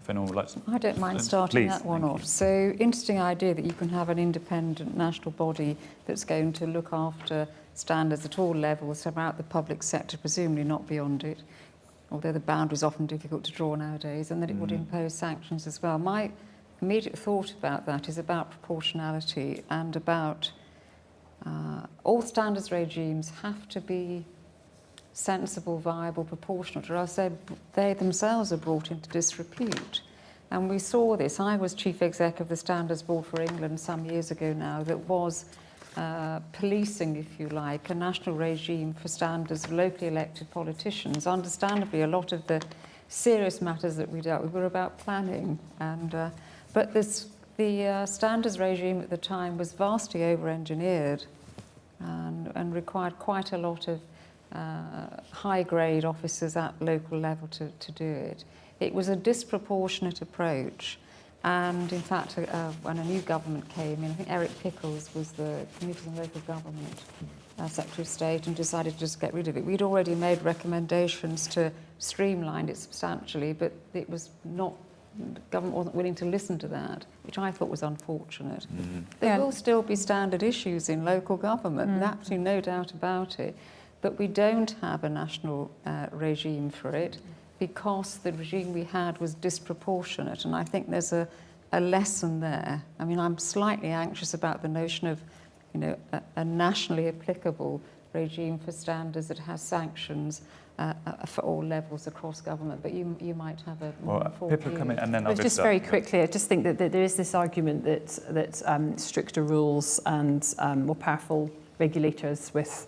if anyone would like to... I don't mind starting Please, that one off. So interesting idea that you can have an independent national body that's going to look after standards at all levels throughout the public sector, presumably not beyond it, although the boundary is often difficult to draw nowadays, and that it would impose sanctions as well. My immediate thought about that is about proportionality and about all standards regimes have to be sensible, viable, proportionate, or else they themselves are brought into disrepute. And we saw this. I was Chief Exec of the Standards Board for England some years ago now that was policing, if you like, a national regime for standards of locally elected politicians. Understandably, a lot of the serious matters that we dealt with were about planning. But the standards regime at the time was vastly over-engineered and required quite a lot of high-grade officers at local level to do it. It was a disproportionate approach. And in fact, when a new government came in, I think Eric Pickles was the Community and Local Government Secretary of State and decided to just get rid of it. We'd already made recommendations to streamline it substantially, but it was not the government wasn't willing to listen to that, which I thought was unfortunate. There will still be standard issues in local government, absolutely no doubt about it, but we don't have a national regime for it because the regime we had was disproportionate, and I think there's a lesson there. I mean, I'm slightly anxious about the notion of, you know, a nationally applicable regime for standards that has sanctions for all levels across government, but you might have a more informed Pippa, view. come in, and then I'll go Just to very Doug. quickly, I just think that there is this argument that stricter rules and more powerful regulators with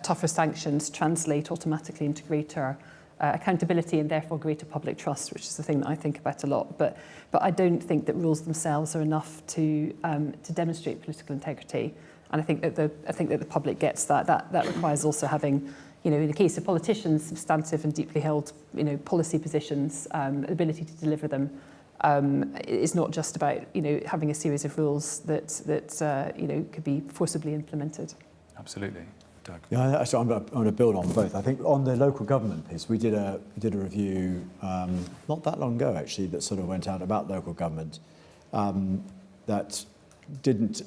tougher sanctions translate automatically into greater accountability and therefore greater public trust, which is the thing that I think about a lot. But I don't think that rules themselves are enough to demonstrate political integrity. And I think that the public gets that. That requires also having, you know, in the case of politicians, substantive and deeply held, you know, policy positions, ability to deliver them. It's not just about, you know, having a series of rules that you know, could be forcibly implemented. Absolutely. Doug. Yeah, actually, I'm going to build on both. I think on the local government piece, we did a review not that long ago, actually, that sort of went out about local government that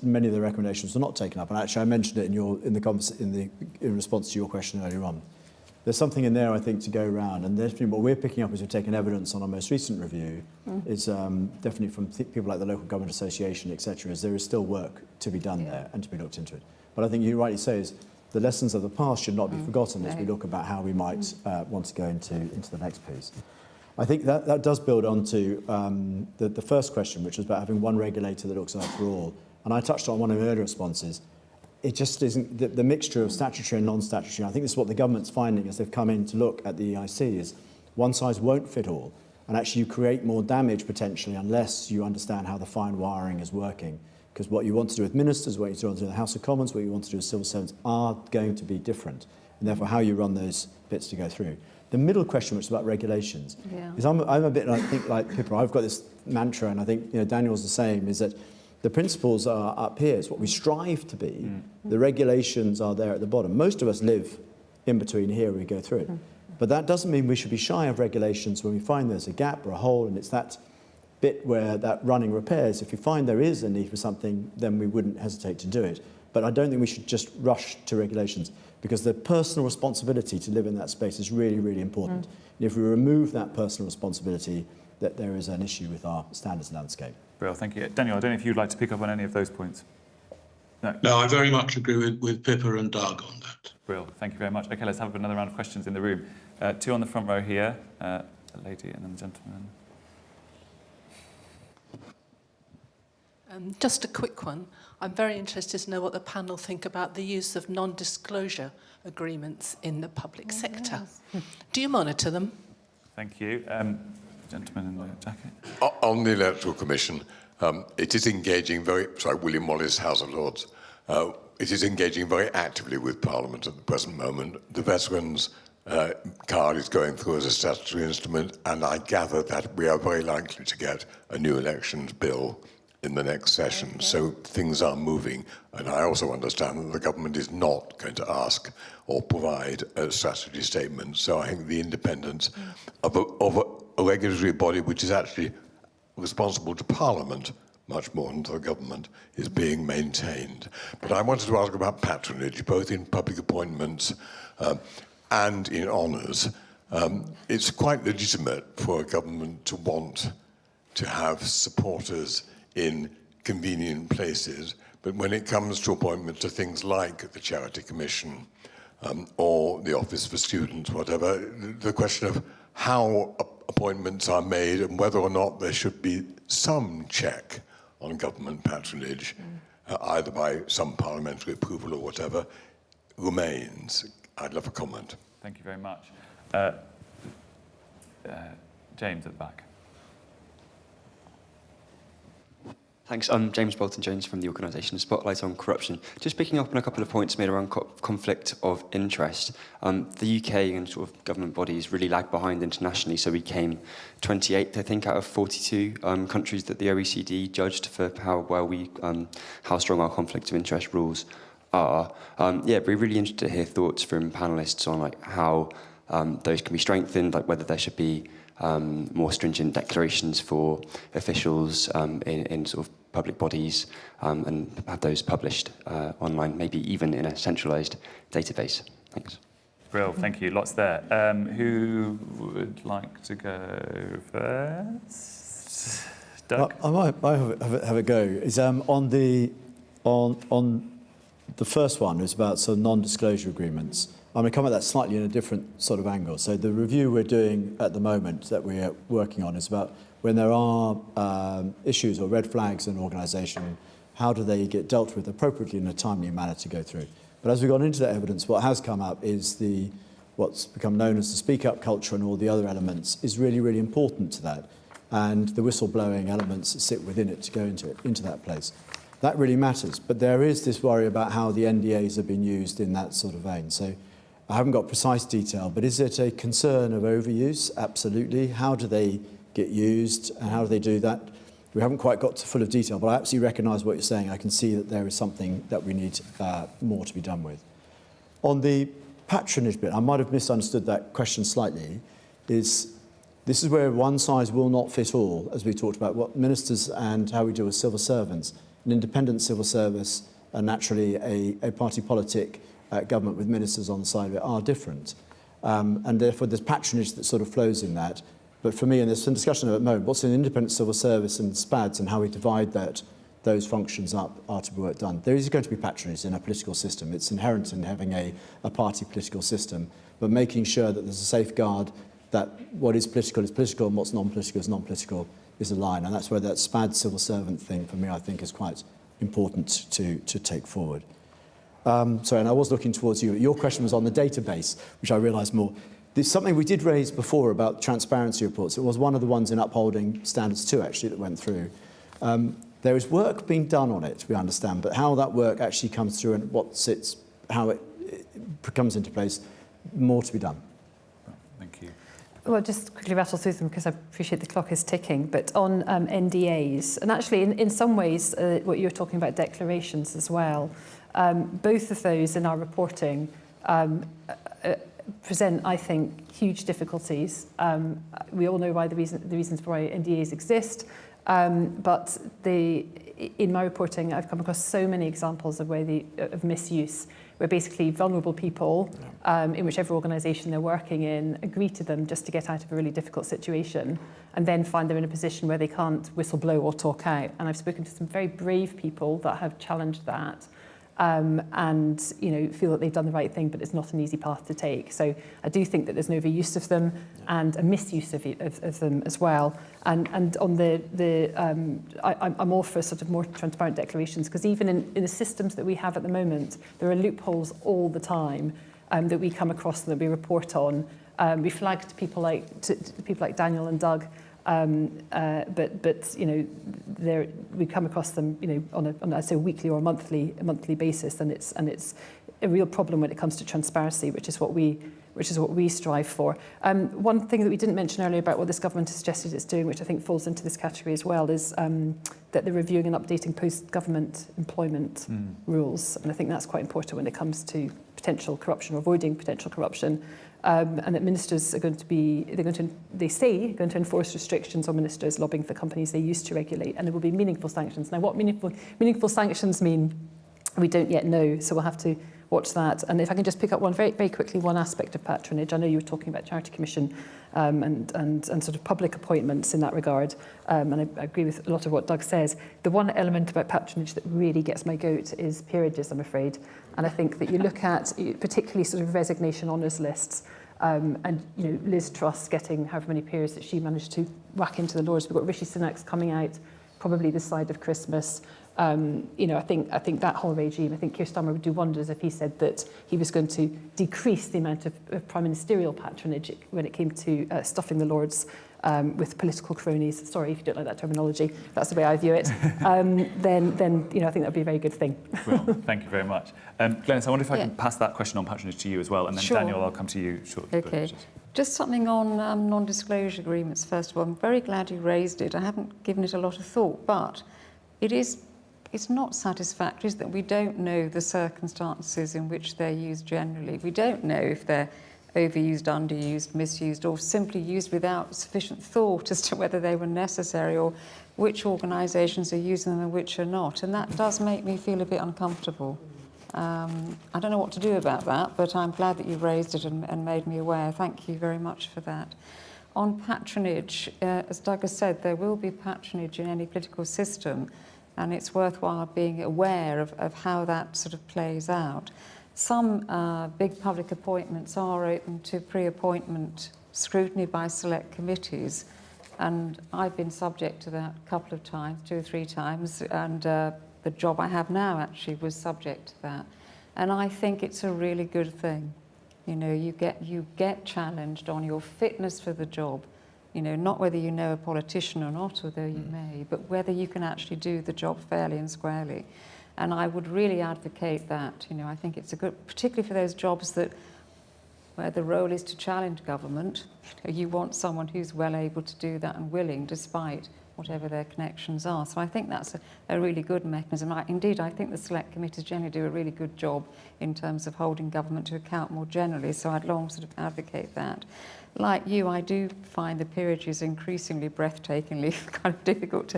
many of the recommendations were not taken up. And actually, I mentioned it in response to your question earlier on. There's something in there, I think, to go around. And there's been, what we're picking up as we've taken evidence on our most recent review is definitely from people like the Local Government Association, etc., is there is still work to be done there and to be looked into it. But I think you rightly say is the lessons of the past should not be forgotten as we look about how we might want to go into the next piece. I think that does build on to the first question, which was about having one regulator that looks after all. And I touched on one of the earlier responses. It just isn't the mixture of statutory and non-statutory. I think this is what the government's finding as they've come in to look at the EIC is one size won't fit all. And actually you create more damage potentially unless you understand how the fine wiring is working. Because what you want to do with ministers, what you want to do with the House of Commons, what you want to do with civil servants are going to be different. And therefore how you run those bits to go through. The middle question, which is about regulations, is I'm a bit, I think, like Pippa. I've got this mantra, and I think Daniel's the same, is that the principles are up here. It's what we strive to be. The regulations are there at the bottom. Most of us live in between here, we go through it. But that doesn't mean we should be shy of regulations when we find there's a gap or a hole, and it's that bit where that running repairs. If we find there is a need for something, then we wouldn't hesitate to do it. But I don't think we should just rush to regulations, because the personal responsibility to live in that space is really, really important. And if we remove that personal responsibility, that there is an issue with our standards landscape. Well, thank you. Daniel, I don't know if you'd like to pick up on any of those points. No, I very much agree with Pippa and Doug on that. Brill, thank you very much. Okay, let's have another round of questions in the room. Two on the front row here, a lady and then a gentleman. Just a quick one. I'm very interested to know what the panel think about the use of non-disclosure agreements in the public sector. Do you monitor them? Thank you. Gentleman in the jacket. On the Electoral Commission, it is engaging William Wallace, House of Lords. It is engaging very actively with Parliament at the present moment. The Veterans card is going through as a statutory instrument, and I gather that we are very likely to get a new elections bill in the next session. Okay. So things are moving. And I also understand that the government is not going to ask or provide a strategy statement. So I think the independence of a regulatory body which is actually responsible to Parliament much more than to the government is being maintained. But I wanted to ask about patronage, both in public appointments and in honours. It's quite legitimate for a government to want to have supporters in convenient places, but when it comes to appointments to things like the Charity Commission or the Office for Students, whatever, the question of how appointments are made and whether or not there should be some check on government patronage, either by some parliamentary approval or whatever, remains. I'd love a comment. Thank you very much. James at the back. Thanks. I'm James Bolton-Jones from the organisation Spotlight on Corruption. Just picking up on a couple of points made around conflict of interest. The UK and sort of government bodies really lag behind internationally, so we came 28th, I think, out of 42 countries that the OECD judged for how strong our conflict of interest rules are. We're really interested to hear thoughts from panellists on like how those can be strengthened, like whether there should be more stringent declarations for officials in sort of public bodies, and have those published online, maybe even in a centralised database. Thanks. Brill, thank you. Lots there. Who would like to go first? Doug? I might have a go. Is on the first one is about sort of non-disclosure agreements. I'm going to come at that slightly in a different sort of angle. So the review we're doing at the moment that we're working on is about when there are issues or red flags in an organisation, how do they get dealt with appropriately in a timely manner to go through. But as we've gone into that evidence, what has come up is what's become known as the speak-up culture and all the other elements is really, really important to that. And the whistleblowing elements that sit within it to go into that place. That really matters. But there is this worry about how the NDAs have been used in that sort of vein. So I haven't got precise detail, but is it a concern of overuse? Absolutely. How do they get used and how do they do that? We haven't quite got to full of detail, but I absolutely recognise what you're saying. I can see that there is something that we need more to be done with. On the patronage bit, I might have misunderstood that question slightly, this is where one size will not fit all, as we talked about, what ministers and how we deal with civil servants. An independent civil service and naturally a party politic government with ministers on the side of it are different. And therefore there's patronage that sort of flows in that. But for me, and there's some discussion at the moment, what's an independent civil service and SPADs and how we divide those functions up are to be work done. There is going to be patronage in a political system. It's inherent in having a party political system, but making sure that there's a safeguard that what is political and what's non-political is non-political is a line. And that's where that SPAD civil servant thing, for me, I think is quite important to take forward. Sorry, and I was looking towards you. Your question was on the database, which I realised more. There's something we did raise before about transparency reports. It was one of the ones in upholding standards 2, actually, that went through. There is work being done on it, we understand, but how that work actually comes through and how it comes into place, more to be done. Thank you. Well, just quickly rattle through them because I appreciate the clock is ticking. But on NDAs, and actually in some ways, what you're talking about, declarations as well, both of those in our reporting present, I think, huge difficulties. We all know why the reasons why NDAs exist, but in my reporting, I've come across so many examples of misuse, where basically vulnerable people, in whichever organisation they're working in, agree to them just to get out of a really difficult situation, and then find they're in a position where they can't whistleblow or talk out. And I've spoken to some very brave people that have challenged that. And feel that they've done the right thing, but it's not an easy path to take. So I do think that there's an overuse of them and a misuse of them as well. And on I'm all for sort of more transparent declarations, because even in the systems that we have at the moment, there are loopholes all the time that we come across and that we report on. We flag to people like Daniel and Doug. But we come across them on I'd say a weekly or a monthly basis, and it's a real problem when it comes to transparency, which is what we strive for. One thing that we didn't mention earlier about what this government has suggested it's doing, which I think falls into this category as well, is that they're reviewing and updating post-government employment rules, and I think that's quite important when it comes to potential corruption or avoiding potential corruption. And that ministers are going to enforce restrictions on ministers lobbying for companies they used to regulate, and there will be meaningful sanctions. Now, what meaningful sanctions mean, we don't yet know, so we'll have to watch that. And if I can just pick up very, very quickly, one aspect of patronage. I know you were talking about Charity Commission and sort of public appointments in that regard, and I agree with a lot of what Doug says. The one element about patronage that really gets my goat is peerages, I'm afraid. And I think that you look at particularly sort of resignation honours lists, and Liz Truss getting however many peers that she managed to whack into the Lords. We've got Rishi Sunak's coming out probably this side of Christmas. I think that whole regime, I think Keir Starmer would do wonders if he said that he was going to decrease the amount of prime ministerial patronage when it came to stuffing the Lords with political cronies. Sorry if you don't like that terminology. That's the way I view it. Then I think that would be a very good thing. Well, thank you very much. Glenys, I wonder if I can pass that question on patronage to you as well, and then Daniel, I'll come to you shortly. Okay. Just something on non-disclosure agreements, first of all. I'm very glad you raised it. I haven't given it a lot of thought, but it's not satisfactory that we don't know the circumstances in which they're used generally. We don't know if they're overused, underused, misused, or simply used without sufficient thought as to whether they were necessary, or which organisations are using them and which are not. And that does make me feel a bit uncomfortable. I don't know what to do about that, but I'm glad that you've raised it and made me aware. Thank you very much for that. On patronage, as Doug has said, there will be patronage in any political system, and it's worthwhile being aware of how that sort of plays out. Some big public appointments are open to pre-appointment scrutiny by select committees, and I've been subject to that a couple of times, 2 or 3 times, and the job I have now actually was subject to that. And I think it's a really good thing. You know, you get challenged on your fitness for the job. You know, not whether you know a politician or not, although you may, but whether you can actually do the job fairly and squarely. And I would really advocate that. You know, I think it's a good, particularly for those jobs where the role is to challenge government. You want someone who's well able to do that and willing, despite whatever their connections are. So I think that's a really good mechanism. Indeed, I think the select committees generally do a really good job in terms of holding government to account more generally, so I'd long sort of advocate that. Like you, I do find the peerages increasingly breathtakingly kind of difficult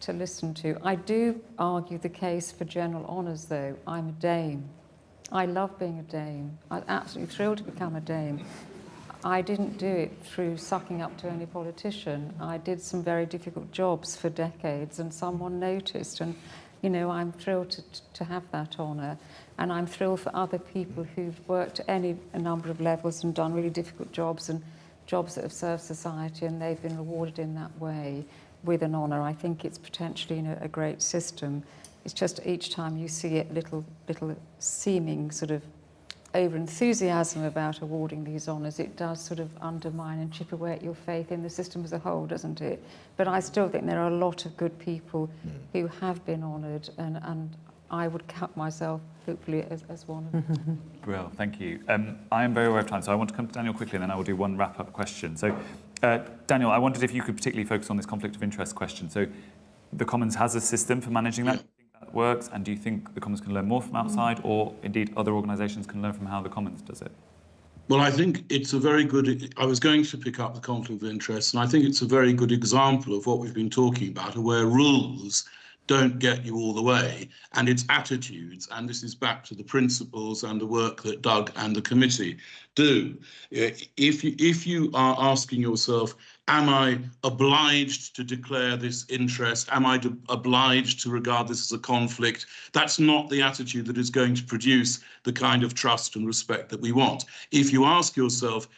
to listen to. I do argue the case for general honours, though. I'm a dame. I love being a dame. I'm absolutely thrilled to become a dame. I didn't do it through sucking up to any politician. I did some very difficult jobs for decades, and someone noticed, and you know, I'm thrilled to have that honour, and I'm thrilled for other people who've worked at a number of levels and done really difficult jobs and jobs that have served society, and they've been rewarded in that way with an honour. I think it's potentially a great system. It's just each time you see it, little seeming sort of over-enthusiasm about awarding these honours, it does sort of undermine and chip away at your faith in the system as a whole, doesn't it? But I still think there are a lot of good people who have been honoured, and I would count myself, hopefully, as one of them. Well, thank you. I am very aware of time, so I want to come to Daniel quickly, and then I will do one wrap-up question. So, Daniel, I wondered if you could particularly focus on this conflict of interest question. So, the Commons has a system for managing that. Works, and do you think the Commons can learn more from outside, or indeed other organisations can learn from how the Commons does it? Well, I think it's a very good, I was going to pick up the conflict of interest, and I think it's a very good example of what we've been talking about, where rules don't get you all the way, and it's attitudes, and this is back to the principles and the work that Doug and the committee do. If you are asking yourself, am I obliged to declare this interest? Am I obliged to regard this as a conflict? That's not the attitude that is going to produce the kind of trust and respect that we want. If you ask yourself,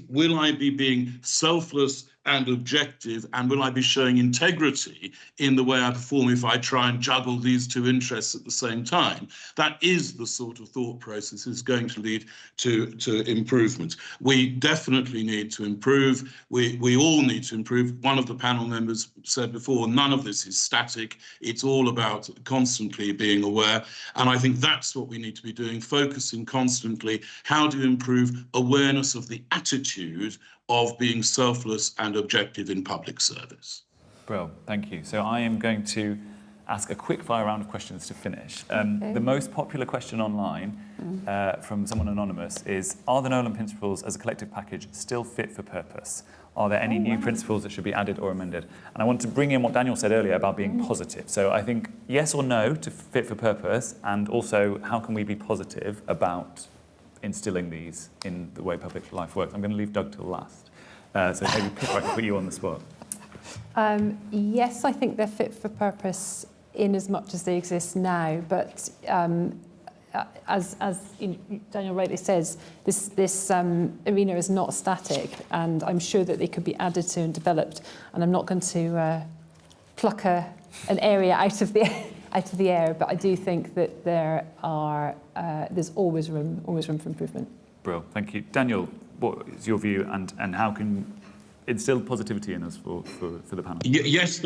will I be being selfless and objective, and will I be showing integrity in the way I perform if I try and juggle these two interests at the same time? That is the sort of thought process that's going to lead to improvement. We definitely need to improve. We all need to improve. One of the panel members said before, none of this is static. It's all about constantly being aware. And I think that's what we need to be doing, focusing constantly. How do you improve awareness of the attitude of being selfless and objective in public service? Well, thank you. So I am going to ask a quick fire round of questions to finish. The most popular question online from someone anonymous is, are the Nolan Principles as a collective package still fit for purpose? Are there any new principles that should be added or amended? And I want to bring in what Daniel said earlier about being positive. So I think yes or no to fit for purpose, and also how can we be positive about instilling these in the way public life works. I'm going to leave Doug till last. So maybe Pippa, I can put you on the spot. Yes, I think they're fit for purpose in as much as they exist now, but as Daniel rightly says, this arena is not static, and I'm sure that they could be added to and developed, and I'm not going to pluck an area out of the air, but I do think that there's always room for improvement. Brilliant, thank you. Daniel, what is your view, and how can instill positivity in us for the panel? Yes,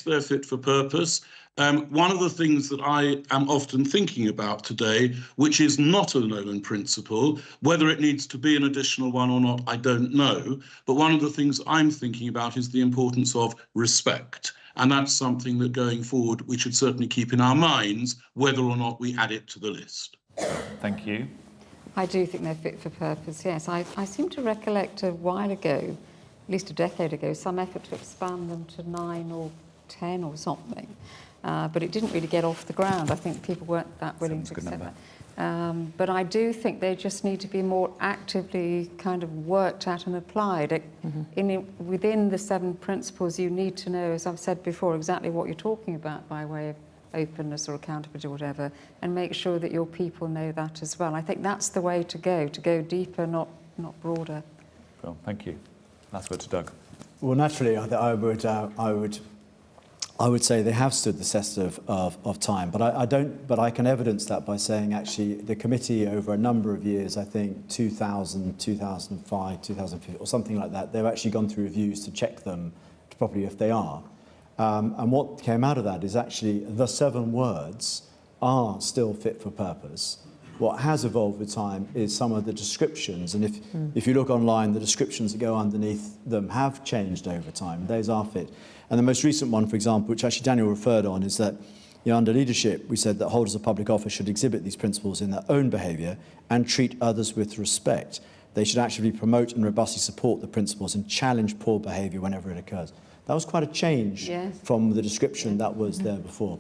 they're fit for purpose. One of the things that I am often thinking about today, which is not a Nolan principle, whether it needs to be an additional one or not, I don't know. But one of the things I'm thinking about is the importance of respect. And that's something that going forward we should certainly keep in our minds, whether or not we add it to the list. Thank you. I do think they're fit for purpose, yes. I seem to recollect a while ago, at least a decade ago, some effort to expand them to 9 or 10 or something. But it didn't really get off the ground. I think people weren't that willing to accept that. But I do think they just need to be more actively kind of worked at and applied. Within the 7 principles, you need to know, as I've said before, exactly what you're talking about by way of openness or accountability or whatever, and make sure that your people know that as well. I think that's the way to go deeper, not broader. Well, thank you. Last word to Doug. Well, naturally, I would say they have stood the test of time, but I don't. But I can evidence that by saying actually the committee over a number of years, I think 2000, 2005, 2015, or something like that, they've actually gone through reviews to check them properly if they are. And what came out of that is actually the 7 words are still fit for purpose. What has evolved with time is some of the descriptions, and if you look online, the descriptions that go underneath them have changed over time. Those are fit. And the most recent one, for example, which actually Daniel referred on, is that under leadership, we said that holders of public office should exhibit these principles in their own behaviour and treat others with respect. They should actively promote and robustly support the principles and challenge poor behaviour whenever it occurs. That was quite a change from the description that was there before.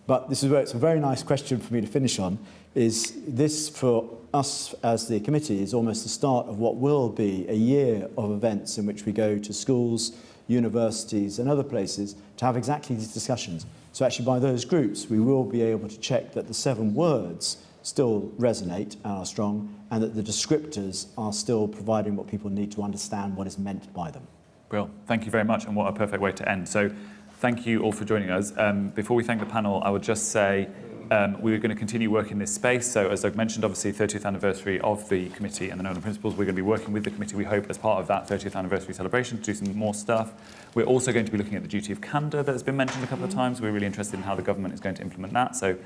But this is where it's a very nice question for me to finish on, is this for us as the committee is almost the start of what will be a year of events in which we go to schools, universities and other places to have exactly these discussions. So actually by those groups we will be able to check that the 7 words still resonate and are strong, and that the descriptors are still providing what people need to understand what is meant by them. Well, thank you very much, and what a perfect way to end. So thank you all for joining us. Before we thank the panel, I would just say we're going to continue working in this space. So as Doug mentioned, obviously 30th anniversary of the committee and the Nolan Principles. We're going to be working with the committee, we hope, as part of that 30th anniversary celebration to do some more stuff. We're also going to be looking at the duty of candour that has been mentioned a couple of times. We're really interested in how the government is going to implement that. So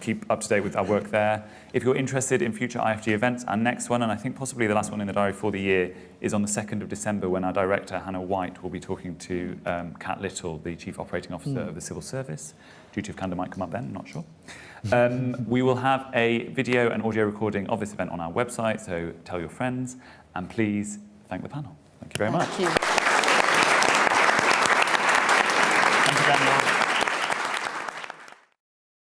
keep up to date with our work there. If you're interested in future IFG events, our next one, and I think possibly the last one in the diary for the year, is on the 2nd of December, when our director, Hannah White, will be talking to Kat Little, the Chief Operating Officer of the Civil Service. Duty of candour might come up then, I'm not sure. We will have a video and audio recording of this event on our website, so tell your friends, and please thank the panel. Thank you very much. Thank you.